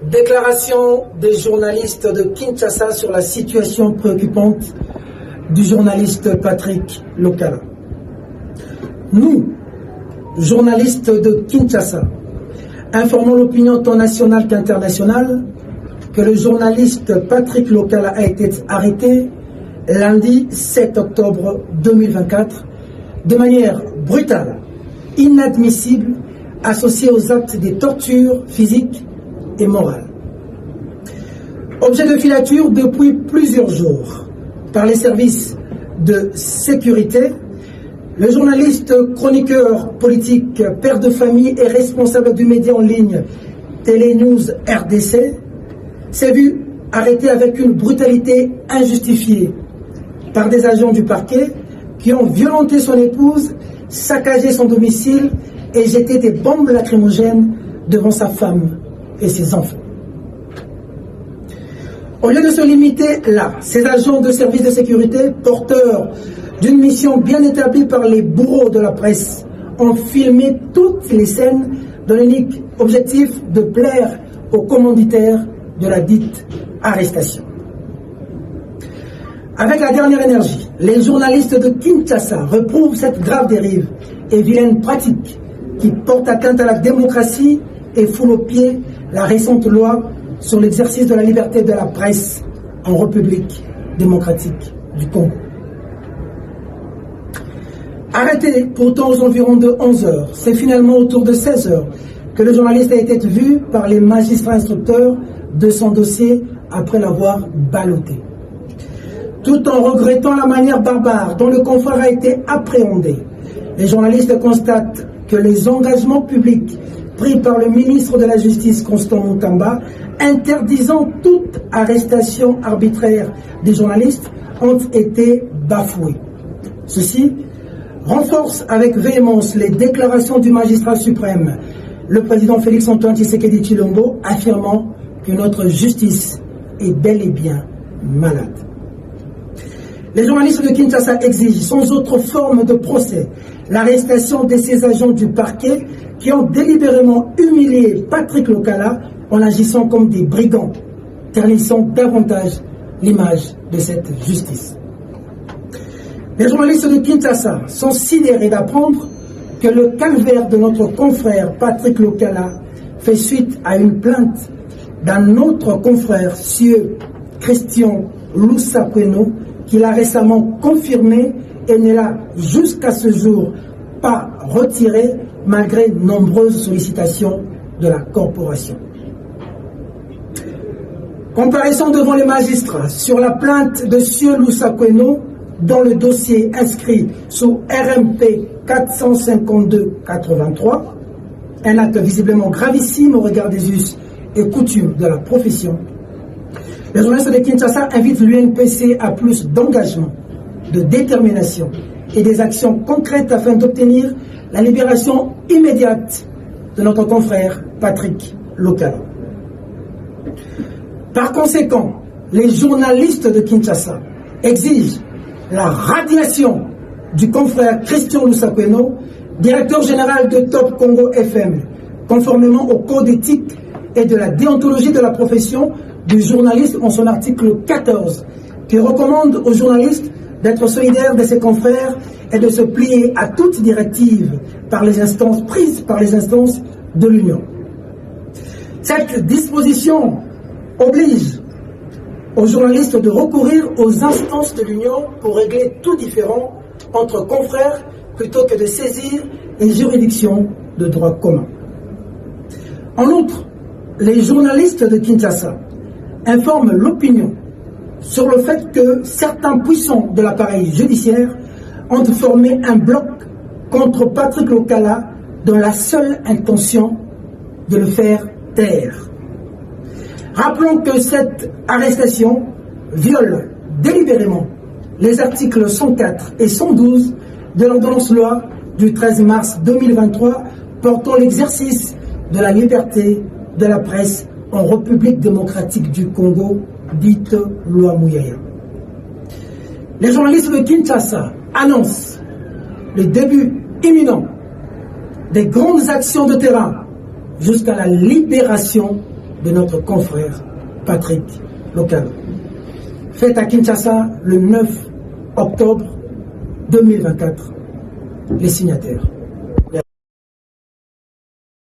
Déclaration des journalistes de Kinshasa sur la situation préoccupante du journaliste Patrick Lokala. Nous, journalistes de Kinshasa, informons l'opinion tant nationale qu'internationale que le journaliste Patrick Lokala a été arrêté lundi 7 octobre 2024 de manière brutale, inadmissible, associée aux actes de torture physique et morale. Objet de filature depuis plusieurs jours par les services de sécurité, le journaliste, chroniqueur politique, père de famille et responsable du média en ligne Télénews RDC s'est vu arrêté avec une brutalité injustifiée par des agents du parquet qui ont violenté son épouse, saccagé son domicile et jeté des bombes lacrymogènes devant sa femme et ses enfants. Au lieu de se limiter là, ces agents de services de sécurité, porteurs d'une mission bien établie par les bourreaux de la presse, ont filmé toutes les scènes dans l'unique objectif de plaire aux commanditaires de la dite arrestation. Avec la dernière énergie, les journalistes de Kinshasa reprouvent cette grave dérive et vilaine pratique qui porte atteinte à la démocratie et foule aux pieds la récente loi sur l'exercice de la liberté de la presse en République démocratique du Congo. Arrêté pourtant aux environs de 11 heures, c'est finalement autour de 16 heures que le journaliste a été vu par les magistrats instructeurs de son dossier après l'avoir ballotté. Tout en regrettant la manière barbare dont le confrère a été appréhendé, les journalistes constatent que les engagements publics pris par le ministre de la Justice, Constant Mutamba, interdisant toute arrestation arbitraire des journalistes, ont été bafoués. Ceci renforce avec véhémence les déclarations du magistrat suprême, le président Félix-Antoine Tshisekedi Tshilombo, affirmant que notre justice est bel et bien malade. Les journalistes de Kinshasa exigent, sans autre forme de procès, l'arrestation de ces agents du parquet qui ont délibérément humilié Patrick Lokala en agissant comme des brigands, ternissant davantage l'image de cette justice. Les journalistes de Kinshasa sont sidérés d'apprendre que le calvaire de notre confrère Patrick Lokala fait suite à une plainte d'un autre confrère, Sieur Christian Lusakweno, qu'il a récemment confirmé et ne l'a jusqu'à ce jour pas retiré malgré nombreuses sollicitations de la corporation. Comparaison devant les magistrats sur la plainte de Sieur Lusakweno dans le dossier inscrit sous RMP 452-83, un acte visiblement gravissime au regard des us et coutumes de la profession. Les journalistes de Kinshasa invitent l'UNPC à plus d'engagement, de détermination et des actions concrètes afin d'obtenir la libération immédiate de notre confrère Patrick Lokala. Par conséquent, les journalistes de Kinshasa exigent la radiation du confrère Christian Lusakweno, directeur général de Top Congo FM, conformément au code éthique et de la déontologie de la profession du journaliste en son article 14, qui recommande aux journalistes d'être solidaires de ses confrères et de se plier à toute directive prise par les instances de l'Union. Cette disposition oblige aux journalistes de recourir aux instances de l'Union pour régler tout différend entre confrères plutôt que de saisir les juridictions de droit commun. En outre, les journalistes de Kinshasa informent l'opinion sur le fait que certains puissants de l'appareil judiciaire ont formé un bloc contre Patrick Lokala dans la seule intention de le faire taire. Rappelons que cette arrestation viole délibérément les articles 104 et 112 de l'ordonnance-loi du 13 mars 2023 portant l'exercice de la liberté de la presse en République démocratique du Congo, dite loi Mouyaya. Les journalistes de Kinshasa annoncent le début imminent des grandes actions de terrain jusqu'à la libération de notre confrère Patrick Lokalo. Fête à Kinshasa le 9 octobre 2024. Les signataires.